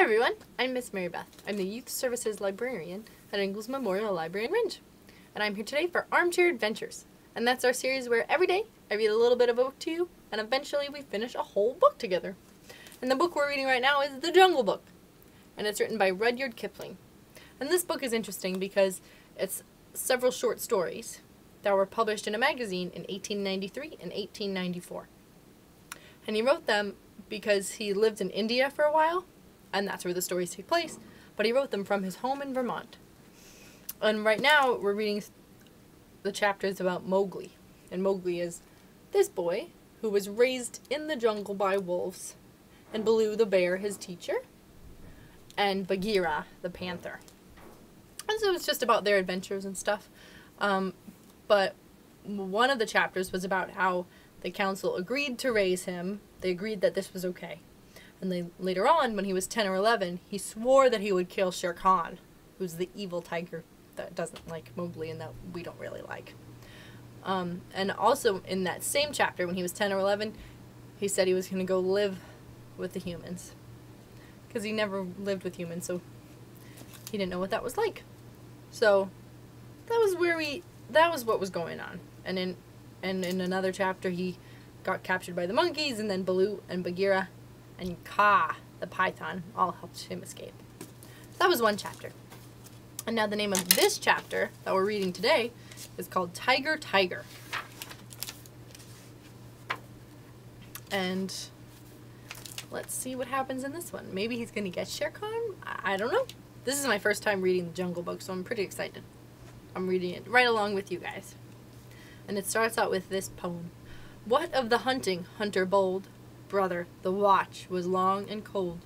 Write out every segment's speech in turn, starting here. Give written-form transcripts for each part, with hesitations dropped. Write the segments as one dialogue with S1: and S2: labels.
S1: everyone, I'm Miss Mary Beth. I'm the Youth Services Librarian at Ingalls Memorial Library in Ringe. And I'm here today for Armchair Adventures. And that's our series where every day I read a little bit of a book to you, and eventually we finish a whole book together. And the book we're reading right now is The Jungle Book. And it's written by Rudyard Kipling. And this book is interesting because it's several short stories that were published in a magazine in 1893 and 1894. And he wrote them because he lived in India for a while, and that's where the stories take place, but he wrote them from his home in Vermont. And right now we're reading the chapters about Mowgli. And Mowgli is this boy who was raised in the jungle by wolves, and Baloo the bear, his teacher, and Bagheera the panther. And so it's just about their adventures and stuff. But one of the chapters was about how the council agreed to raise him. They agreed that this was okay. And later on, when he was 10 or 11, he swore that he would kill Shere Khan, who's the evil tiger that doesn't like Mowgli and that we don't really like. And also in that same chapter, when he was 10 or 11, he said he was going to go live with the humans. Because he never lived with humans, so he didn't know what that was like. So that was what was going on. And in another chapter, he got captured by the monkeys, and then Baloo and Bagheera and Kaa, the python, all helped him escape. That was one chapter. And now the name of this chapter that we're reading today is called Tiger, Tiger. And let's see what happens in this one. Maybe he's going to get Shere Khan? I don't know. This is my first time reading the Jungle Book, so I'm pretty excited. I'm reading it right along with you guys. And it starts out with this poem. What of the hunting, hunter bold? Brother, the watch was long and cold.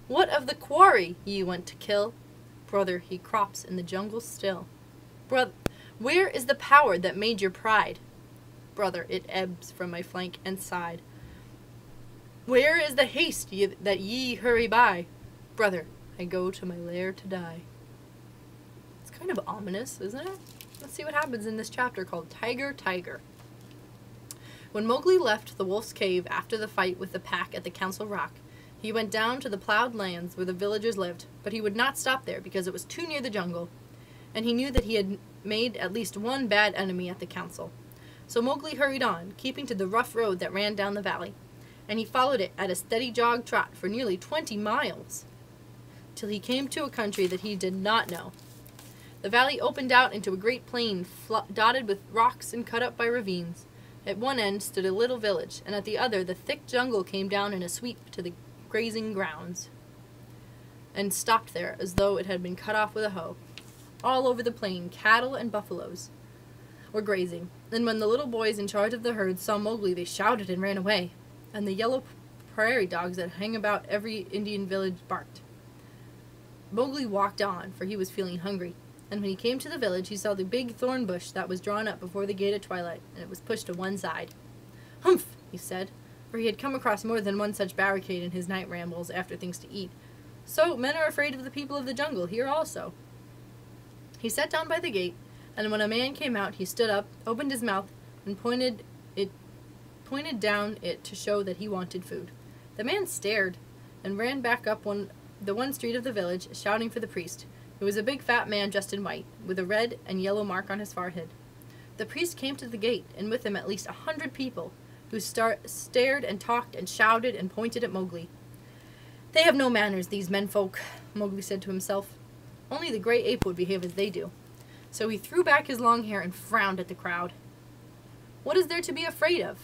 S1: What of the quarry ye went to kill? Brother, he crops in the jungle still. Brother, where is the power that made your pride? Brother, it ebbs from my flank and side. Where is the haste that ye hurry by? Brother, I go to my lair to die. It's kind of ominous, isn't it? Let's see what happens in this chapter called Tiger, Tiger. When Mowgli left the wolf's cave after the fight with the pack at the Council Rock, he went down to the plowed lands where the villagers lived, but he would not stop there because it was too near the jungle, and he knew that he had made at least one bad enemy at the council. So Mowgli hurried on, keeping to the rough road that ran down the valley, and he followed it at a steady jog trot for nearly 20 miles, till he came to a country that he did not know. The valley opened out into a great plain dotted with rocks and cut up by ravines. At one end stood a little village, and at the other the thick jungle came down in a sweep to the grazing grounds, and stopped there as though it had been cut off with a hoe. All over the plain, cattle and buffaloes were grazing, and when the little boys in charge of the herd saw Mowgli, they shouted and ran away, and the yellow prairie dogs that hang about every Indian village barked. Mowgli walked on, for he was feeling hungry. And when he came to the village, he saw the big thorn bush that was drawn up before the gate at twilight, and it was pushed to one side. Humph, he said, for he had come across more than one such barricade in his night rambles after things to eat. So men are afraid of the people of the jungle here also. He sat down by the gate, and when a man came out, he stood up, opened his mouth, and pointed down it to show that he wanted food. The man stared, and ran back up the one street of the village, shouting for the priest. He was a big fat man dressed in white, with a red and yellow mark on his forehead. The priest came to the gate, and with him at least 100 people, who stared and talked and shouted and pointed at Mowgli. They have no manners, these menfolk, Mowgli said to himself. Only the gray ape would behave as they do. So he threw back his long hair and frowned at the crowd. What is there to be afraid of?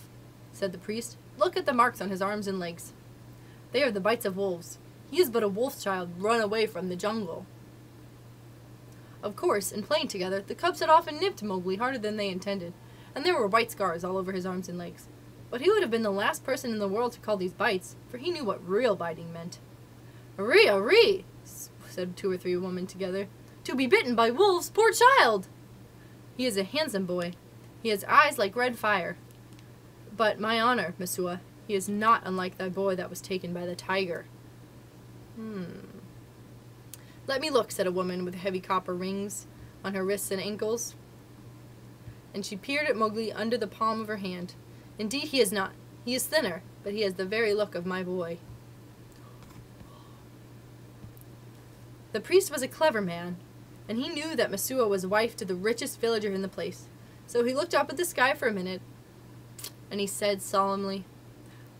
S1: Said the priest. Look at the marks on his arms and legs. They are the bites of wolves. He is but a wolf child run away from the jungle. Of course, in playing together, the cubs had often nipped Mowgli harder than they intended, and there were white scars all over his arms and legs. But he would have been the last person in the world to call these bites, for he knew what real biting meant. "Aree, aree," said 2 or 3 women together. "To be bitten by wolves, poor child!" He is a handsome boy. He has eyes like red fire. But, my honor, Messua, he is not unlike thy boy that was taken by the tiger. Let me look, said a woman with heavy copper rings on her wrists and ankles. And she peered at Mowgli under the palm of her hand. Indeed he is not. He is thinner, but he has the very look of my boy. The priest was a clever man, and he knew that Messua was wife to the richest villager in the place. So he looked up at the sky for a minute, and he said solemnly,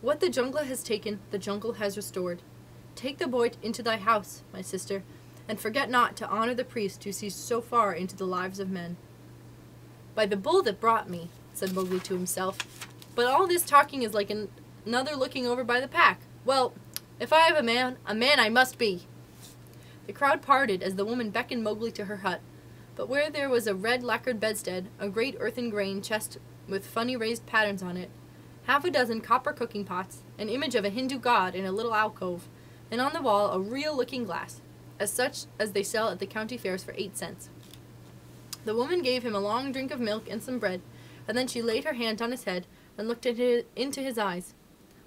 S1: "What the jungle has taken, the jungle has restored. Take the boy into thy house, my sister, and forget not to honor the priest who sees so far into the lives of men." "By the bull that brought me," said Mowgli to himself, "but all this talking is like another looking over by the pack. Well, if I have a man I must be." The crowd parted as the woman beckoned Mowgli to her hut, but where there was a red lacquered bedstead, a great earthen grain chest with funny raised patterns on it, half a dozen copper cooking pots, an image of a Hindu god in a little alcove, and on the wall a real-looking glass, as such as they sell at the county fairs for 8 cents. The woman gave him a long drink of milk and some bread, and then she laid her hand on his head and looked into his eyes,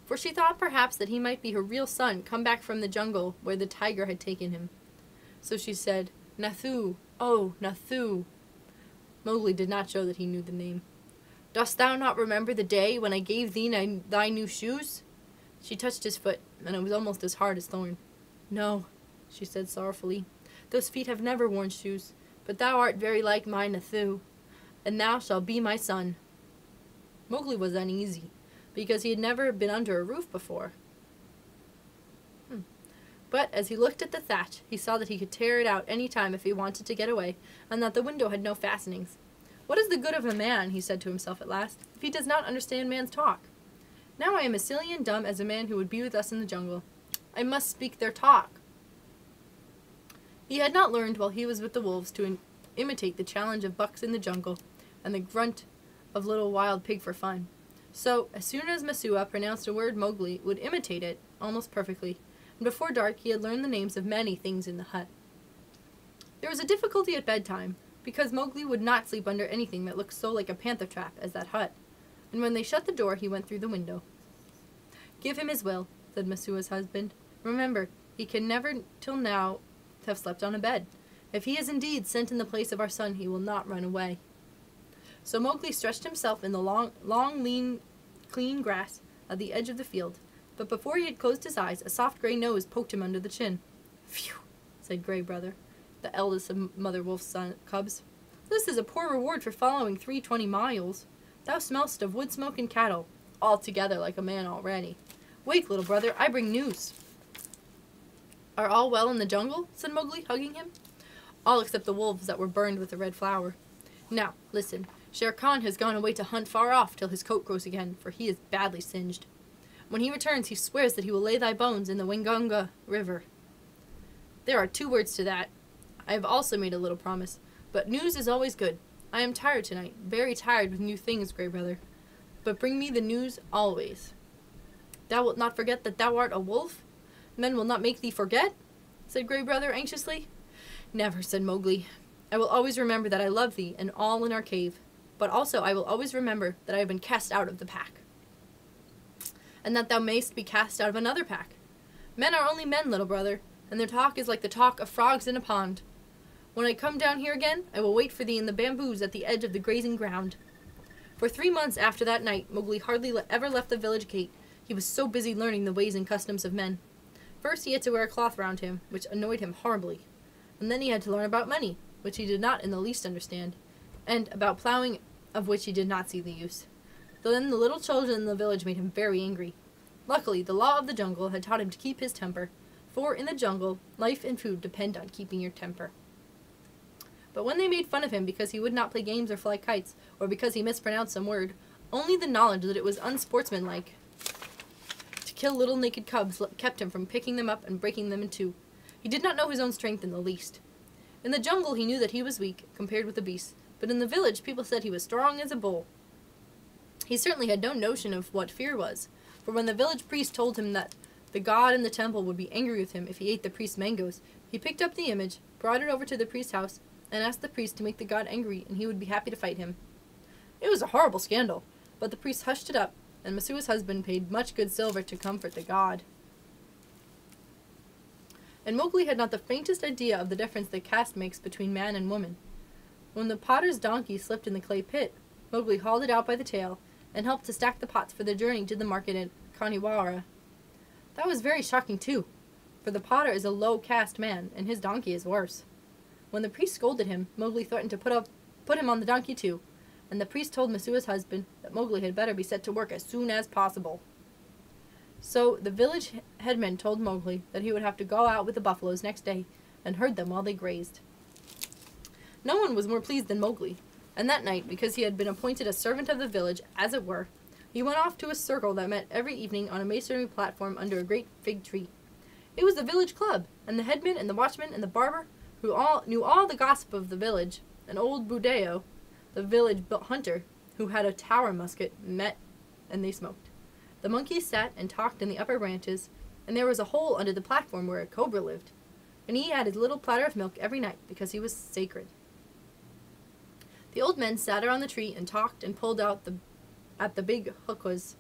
S1: for she thought perhaps that he might be her real son come back from the jungle where the tiger had taken him. So she said, "Nathu, oh, Nathu." Mowgli did not show that he knew the name. "Dost thou not remember the day when I gave thee thy new shoes?" She touched his foot, and it was almost as hard as thorn. "No," she said sorrowfully. "Those feet have never worn shoes, but thou art very like my Nathu, and thou shalt be my son." Mowgli was uneasy, because he had never been under a roof before. But as he looked at the thatch, he saw that he could tear it out any time if he wanted to get away, and that the window had no fastenings. "What is the good of a man," he said to himself at last, "if he does not understand man's talk? Now I am as silly and dumb as a man who would be with us in the jungle. I must speak their talk." He had not learned while he was with the wolves to imitate the challenge of bucks in the jungle and the grunt of little wild pig for fun. So, as soon as Messua pronounced a word, Mowgli would imitate it almost perfectly, and before dark he had learned the names of many things in the hut. There was a difficulty at bedtime, because Mowgli would not sleep under anything that looked so like a panther trap as that hut, and when they shut the door he went through the window. "Give him his will," said Messua's husband. "Remember, he can never till now have slept on a bed. If he is indeed sent in the place of our son, he will not run away." So Mowgli stretched himself in the long, lean, clean grass at the edge of the field, but before he had closed his eyes, a soft gray nose poked him under the chin. "Phew!" said Gray Brother, the eldest of Mother Wolf's cubs. "This is a poor reward for following 320 miles. Thou smellst of wood smoke and cattle, altogether like a man already. Wake, little brother, I bring news." "Are all well in the jungle?" said Mowgli, hugging him. "All except the wolves that were burned with the red flower. Now, listen. Shere Khan has gone away to hunt far off till his coat grows again, for he is badly singed. When he returns, he swears that he will lay thy bones in the Wengonga River. There are 2 words to that. I have also made a little promise, but news is always good. I am tired tonight, very tired with new things, Gray Brother. But bring me the news always." "Thou wilt not forget that thou art a wolf? Men will not make thee forget?" said Gray Brother anxiously. "Never," said Mowgli. "I will always remember that I love thee and all in our cave, but also I will always remember that I have been cast out of the pack, and that thou mayst be cast out of another pack. Men are only men, little brother, and their talk is like the talk of frogs in a pond. When I come down here again, I will wait for thee in the bamboos at the edge of the grazing ground." For 3 months after that night, Mowgli hardly ever left the village gate. He was so busy learning the ways and customs of men. First he had to wear a cloth round him, which annoyed him horribly, and then he had to learn about money, which he did not in the least understand, and about plowing, of which he did not see the use. Then the little children in the village made him very angry. Luckily, the law of the jungle had taught him to keep his temper, for in the jungle, life and food depend on keeping your temper. But when they made fun of him because he would not play games or fly kites, or because he mispronounced some word, only the knowledge that it was unsportsmanlike to kill little naked cubs kept him from picking them up and breaking them in 2. He did not know his own strength in the least. In the jungle he knew that he was weak, compared with the beasts, but in the village people said he was strong as a bull. He certainly had no notion of what fear was, for when the village priest told him that the god in the temple would be angry with him if he ate the priest's mangoes, he picked up the image, brought it over to the priest's house, and asked the priest to make the god angry, and he would be happy to fight him. It was a horrible scandal, but the priest hushed it up, and Messua's husband paid much good silver to comfort the god. And Mowgli had not the faintest idea of the difference that caste makes between man and woman. When the potter's donkey slipped in the clay pit, Mowgli hauled it out by the tail, and helped to stack the pots for the journey to the market at Kaniwara. That was very shocking too. for the potter is a low-caste man, and his donkey is worse. When the priest scolded him, Mowgli threatened to put him on the donkey too, and the priest told Messua's husband that Mowgli had better be set to work as soon as possible. So the village headman told Mowgli that he would have to go out with the buffaloes next day and herd them while they grazed. No one was more pleased than Mowgli, and that night, because he had been appointed a servant of the village, as it were, he went off to a circle that met every evening on a masonry platform under a great fig tree. It was the village club, and the headman and the watchman and the barber, who all knew all the gossip of the village, and old Buldeo, the village hunter, who had a tower musket, met, and they smoked. The monkeys sat and talked in the upper branches, and there was a hole under the platform where a cobra lived, and he had his little platter of milk every night because he was sacred. The old men sat around the tree and talked and pulled out at the big hukas,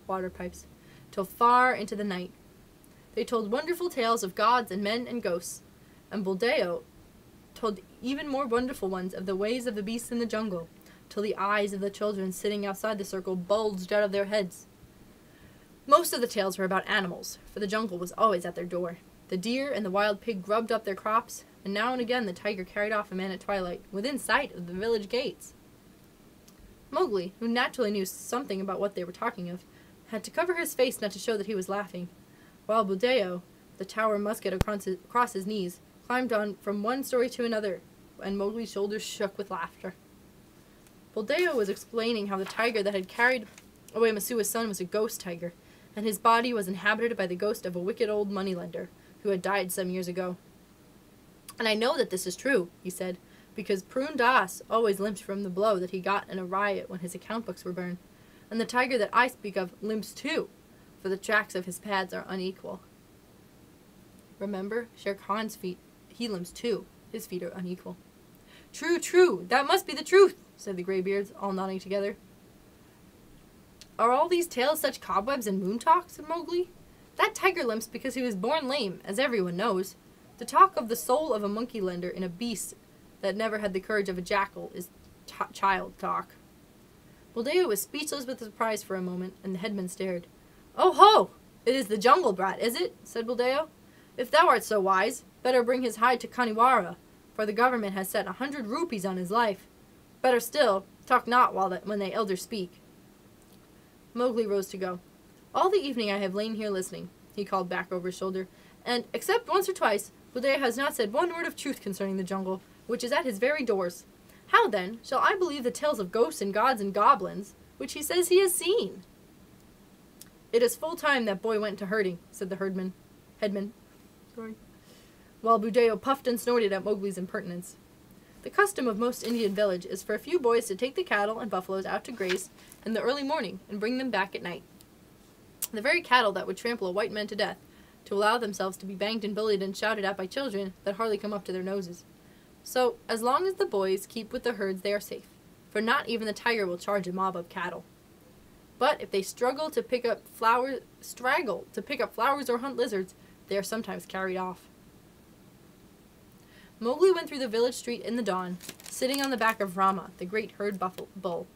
S1: water pipes, till far into the night. They told wonderful tales of gods and men and ghosts, and Buldeo told even more wonderful ones of the ways of the beasts in the jungle, till the eyes of the children sitting outside the circle bulged out of their heads. Most of the tales were about animals, for the jungle was always at their door. The deer and the wild pig grubbed up their crops, and now and again the tiger carried off a man at twilight, within sight of the village gates. Mowgli, who naturally knew something about what they were talking of, had to cover his face not to show that he was laughing, while Buldeo, the tower musket across his knees, climbed on from one story to another, and Mowgli's shoulders shook with laughter. Buldeo was explaining how the tiger that had carried away Messua's son was a ghost tiger, and his body was inhabited by the ghost of a wicked old moneylender who had died some years ago. And I know that this is true, he said, because Prune Das always limps from the blow that he got in a riot when his account books were burned, and the tiger that I speak of limps too, for the tracks of his pads are unequal. Remember, Shere Khan's feet, he limps too, his feet are unequal. True, true, that must be the truth, said the greybeards, all nodding together. Are all these tales such cobwebs and moon talk? Said Mowgli. That tiger limps because he was born lame, as everyone knows. To talk of the soul of a monkey-lender in a beast that never had the courage of a jackal is child talk. Buldeo was speechless with surprise for a moment, and the headman stared. Oh ho! It is the jungle brat, is it? Said Buldeo. If thou art so wise, better bring his hide to Kaniwara, for the government has set 100 rupees on his life. Better still, talk not when the elders speak. Mowgli rose to go. All the evening I have lain here listening, he called back over his shoulder, and, except once or twice, Buldeo has not said one word of truth concerning the jungle, which is at his very doors. How, then, shall I believe the tales of ghosts and gods and goblins, which he says he has seen? It is full time that boy went to herding, said the headman, while Buldeo puffed and snorted at Mowgli's impertinence. The custom of most Indian village is for a few boys to take the cattle and buffaloes out to graze in the early morning and bring them back at night. The very cattle that would trample a white man to death, to allow themselves to be banged and bullied and shouted at by children that hardly come up to their noses. So, as long as the boys keep with the herds, they are safe, for not even the tiger will charge a mob of cattle. But if they straggle to pick up flowers or hunt lizards, they are sometimes carried off. Mowgli went through the village street in the dawn, sitting on the back of Rama, the great herd bull.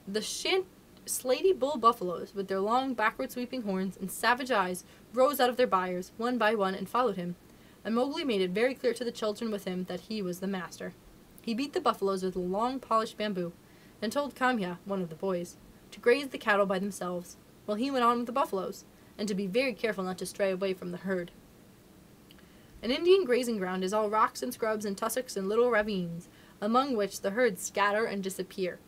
S1: The slaty bull buffaloes, with their long backward-sweeping horns and savage eyes, rose out of their byres, one by one, and followed him, and Mowgli made it very clear to the children with him that he was the master. He beat the buffaloes with a long, polished bamboo, and told Kamya, one of the boys, to graze the cattle by themselves, while he went on with the buffaloes, and to be very careful not to stray away from the herd. An Indian grazing ground is all rocks and scrubs and tussocks and little ravines, among which the herds scatter and disappear.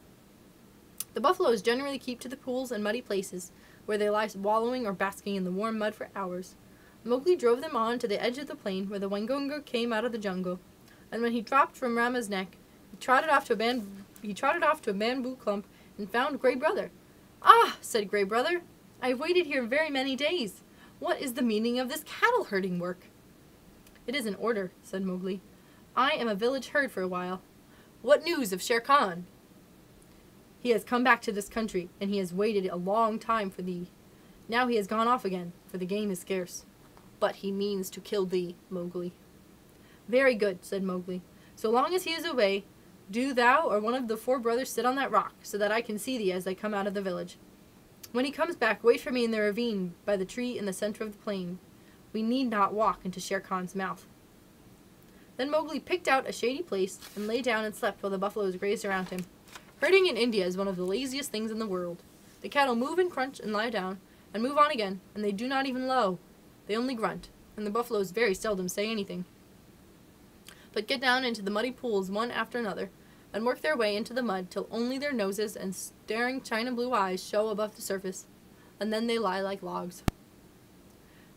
S1: The buffaloes generally keep to the pools and muddy places, where they lie wallowing or basking in the warm mud for hours. Mowgli drove them on to the edge of the plain where the Waingunga came out of the jungle, and when he dropped from Rama's neck, he trotted off to a bamboo clump and found Gray Brother. Ah, said Gray Brother, I have waited here very many days. What is the meaning of this cattle herding work? It is an order, said Mowgli. I am a village herd for a while. What news of Shere Khan? He has come back to this country, and he has waited a long time for thee. Now he has gone off again, for the game is scarce. But he means to kill thee, Mowgli. Very good, said Mowgli. So long as he is away, do thou or one of the 4 brothers sit on that rock, so that I can see thee as I come out of the village. When he comes back, wait for me in the ravine by the tree in the center of the plain. We need not walk into Shere Khan's mouth." Then Mowgli picked out a shady place and lay down and slept while the buffaloes grazed around him. Herding in India is one of the laziest things in the world. The cattle move and crunch and lie down, and move on again, and they do not even low. They only grunt, and the buffaloes very seldom say anything, but get down into the muddy pools one after another, and work their way into the mud till only their noses and staring china blue eyes show above the surface, and then they lie like logs.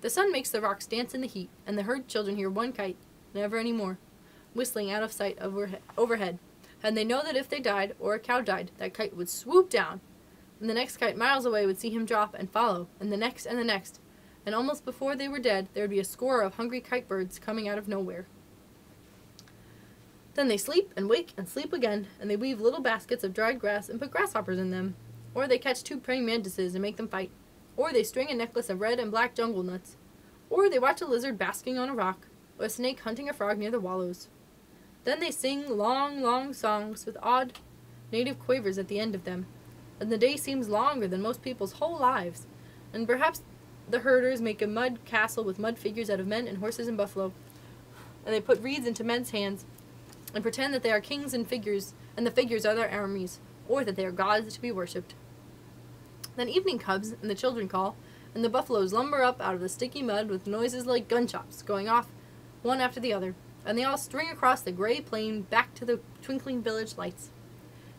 S1: The sun makes the rocks dance in the heat, and the herd children hear one kite, never any more, whistling out of sight overhead, and they know that if they died, or a cow died, that kite would swoop down, and the next kite miles away would see him drop and follow, and the next, and almost before they were dead, there would be a score of hungry kite birds coming out of nowhere. Then they sleep and wake and sleep again, and they weave little baskets of dried grass and put grasshoppers in them, or they catch two praying mantises and make them fight, or they string a necklace of red and black jungle nuts, or they watch a lizard basking on a rock, or a snake hunting a frog near the wallows. Then they sing long, long songs with odd native quavers at the end of them, and the day seems longer than most people's whole lives, and perhaps the herders make a mud castle with mud figures out of men and horses and buffalo, and they put reeds into men's hands, and pretend that they are kings and the figures are their armies, or that they are gods to be worshipped. Then evening comes, and the children call, and the buffaloes lumber up out of the sticky mud with noises like gunshots going off one after the other, and they all string across the gray plain back to the twinkling village lights.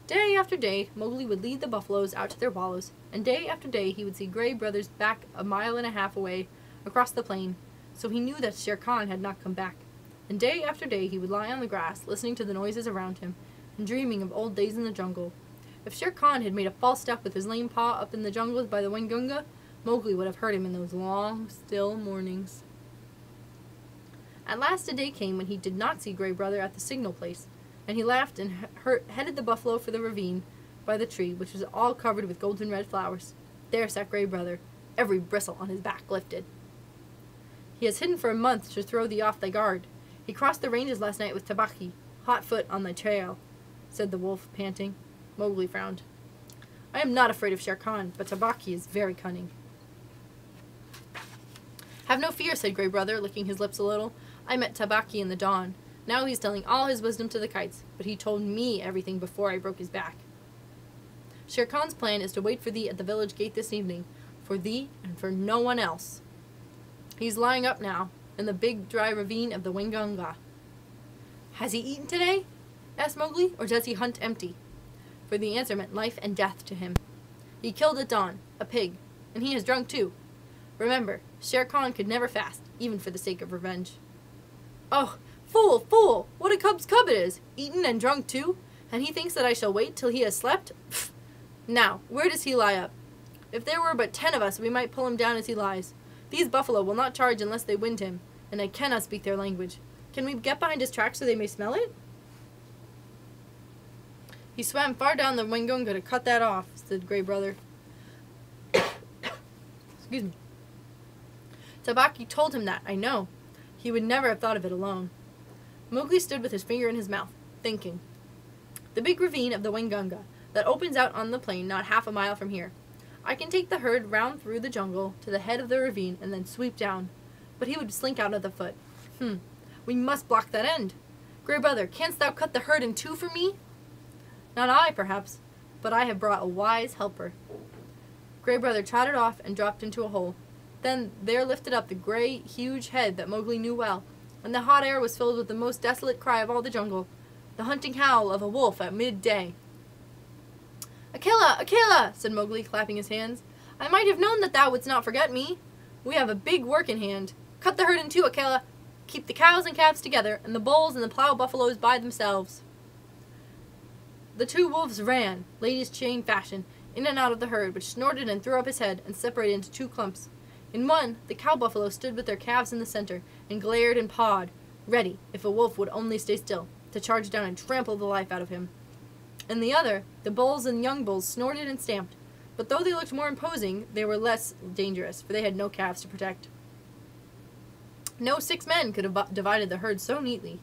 S1: Day after day, Mowgli would lead the buffaloes out to their wallows, and day after day he would see Gray Brothers back 1.5 miles away across the plain, so he knew that Shere Khan had not come back. And day after day he would lie on the grass, listening to the noises around him, and dreaming of old days in the jungle. If Shere Khan had made a false step with his lame paw up in the jungles by the Waingunga, Mowgli would have heard him in those long, still mornings. At last a day came when he did not see Gray Brother at the signal place, and he laughed and headed the buffalo for the ravine by the tree, which was all covered with golden red flowers. There sat Gray Brother, every bristle on his back lifted. "He has hidden for a month to throw thee off thy guard. He crossed the ranges last night with Tabaqui, hot foot on thy trail," said the wolf, panting. Mowgli frowned. "I am not afraid of Shere Khan, but Tabaqui is very cunning." "Have no fear," said Gray Brother, licking his lips a little. "I met Tabaqui in the dawn. Now he's telling all his wisdom to the kites, but he told me everything before I broke his back. Shere Khan's plan is to wait for thee at the village gate this evening, for thee and for no one else. He's lying up now, in the big dry ravine of the Waingunga." "Has he eaten today?" asked Mowgli, "or does he hunt empty?" For the answer meant life and death to him. "He killed at dawn, a pig, and he has drunk too. Remember, Shere Khan could never fast, even for the sake of revenge." "Oh, fool, fool! What a cub's cub it is! Eaten and drunk too? And he thinks that I shall wait till he has slept? Pfft! Now, where does he lie up? If there were but 10 of us, we might pull him down as he lies. These buffalo will not charge unless they wind him, and I cannot speak their language. Can we get behind his track so they may smell it?" "He swam far down the Waingunga to cut that off," said Gray Brother. Excuse me. "Tabaqui told him that, I know. He would never have thought of it alone." Mowgli stood with his finger in his mouth, thinking. "The big ravine of the Waingunga, that opens out on the plain not 1/2 mile from here. I can take the herd round through the jungle to the head of the ravine and then sweep down. But he would slink out of the foot. We must block that end. Gray Brother, canst thou cut the herd in 2 for me?" "Not I, perhaps, but I have brought a wise helper." Gray Brother trotted off and dropped into a hole. Then there lifted up the gray, huge head that Mowgli knew well, and the hot air was filled with the most desolate cry of all the jungle, the hunting howl of a wolf at midday. "Akela! Akela!" said Mowgli, clapping his hands. "I might have known that thou wouldst not forget me. We have a big work in hand. Cut the herd in 2, Akela. Keep the cows and calves together, and the bulls and the plow buffaloes by themselves." The 2 wolves ran, ladies' chain fashion, in and out of the herd, which snorted and threw up his head and separated into 2 clumps. In one, the cow buffalo stood with their calves in the center, and glared and pawed, ready, if a wolf would only stay still, to charge down and trample the life out of him. In the other, the bulls and young bulls snorted and stamped, but though they looked more imposing, they were less dangerous, for they had no calves to protect. No 6 men could have divided the herd so neatly.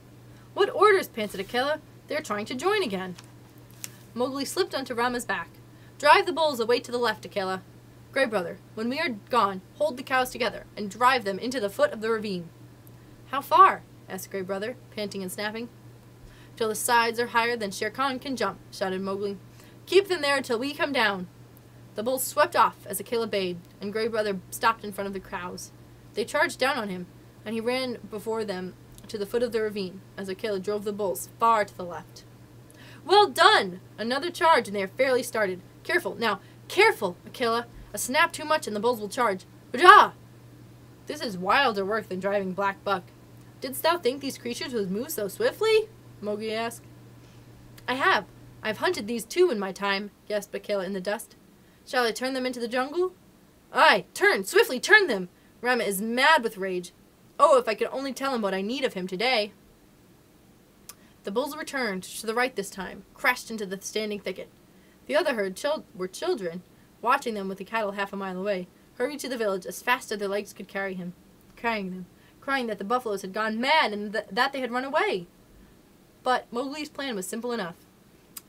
S1: "What orders?" panted Akela. "They're trying to join again." Mowgli slipped onto Rama's back. "Drive the bulls away to the left, Akela." Grey Brother, when we are gone, hold the cows together and drive them into the foot of the ravine. How far? Asked Grey Brother, panting and snapping. Till the sides are higher than Shere Khan can jump, shouted Mowgli. Keep them there until we come down. The bulls swept off as Akela bayed, and Grey Brother stopped in front of the cows. They charged down on him, and he ran before them to the foot of the ravine, as Akela drove the bulls far to the left. Well done! Another charge, and they are fairly started. Careful, now, careful, Akela! A snap too much, and the bulls will charge. Hurrah! This is wilder work than driving Black Buck. Didst thou think these creatures would move so swiftly? Mowgli asked. I have. I've hunted these too in my time, gasped Akela in the dust. Shall I turn them into the jungle? Aye, turn! Swiftly turn them! Rama is mad with rage. Oh, if I could only tell him what I need of him today. The bulls returned, to the right this time, crashed into the standing thicket. The other herd were children, watching them with the cattle half a mile away, hurried to the village as fast as their legs could carrying them, crying that the buffaloes had gone mad and that they had run away. But Mowgli's plan was simple enough.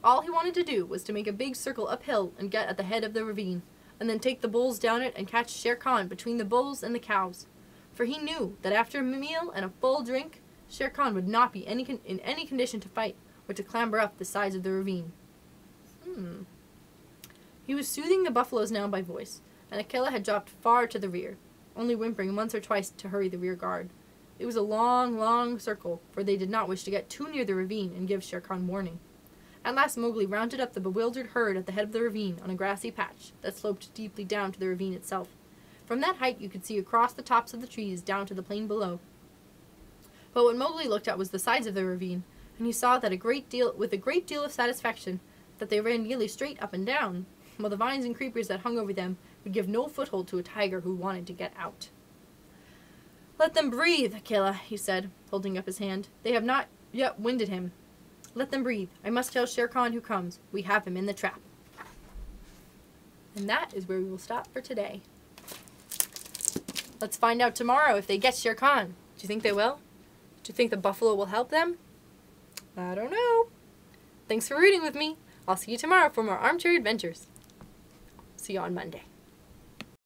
S1: All he wanted to do was to make a big circle uphill and get at the head of the ravine, and then take the bulls down it and catch Shere Khan between the bulls and the cows. For he knew that after a meal and a full drink, Shere Khan would not be in any condition to fight or to clamber up the sides of the ravine. He was soothing the buffaloes now by voice, and Akela had dropped far to the rear, only whimpering once or twice to hurry the rear guard. It was a long, long circle, for they did not wish to get too near the ravine and give Shere Khan warning. At last Mowgli rounded up the bewildered herd at the head of the ravine on a grassy patch that sloped deeply down to the ravine itself. From that height you could see across the tops of the trees down to the plain below. But what Mowgli looked at was the sides of the ravine, and he saw that with a great deal of satisfaction that they ran nearly straight up and down, while the vines and creepers that hung over them would give no foothold to a tiger who wanted to get out. Let them breathe, Akela, he said, holding up his hand. They have not yet winded him. Let them breathe. I must tell Shere Khan who comes. We have him in the trap. And that is where we will stop for today. Let's find out tomorrow if they get Shere Khan. Do you think they will? Do you think the buffalo will help them? I don't know. Thanks for reading with me. I'll see you tomorrow for more Armchair Adventures. See you on Monday.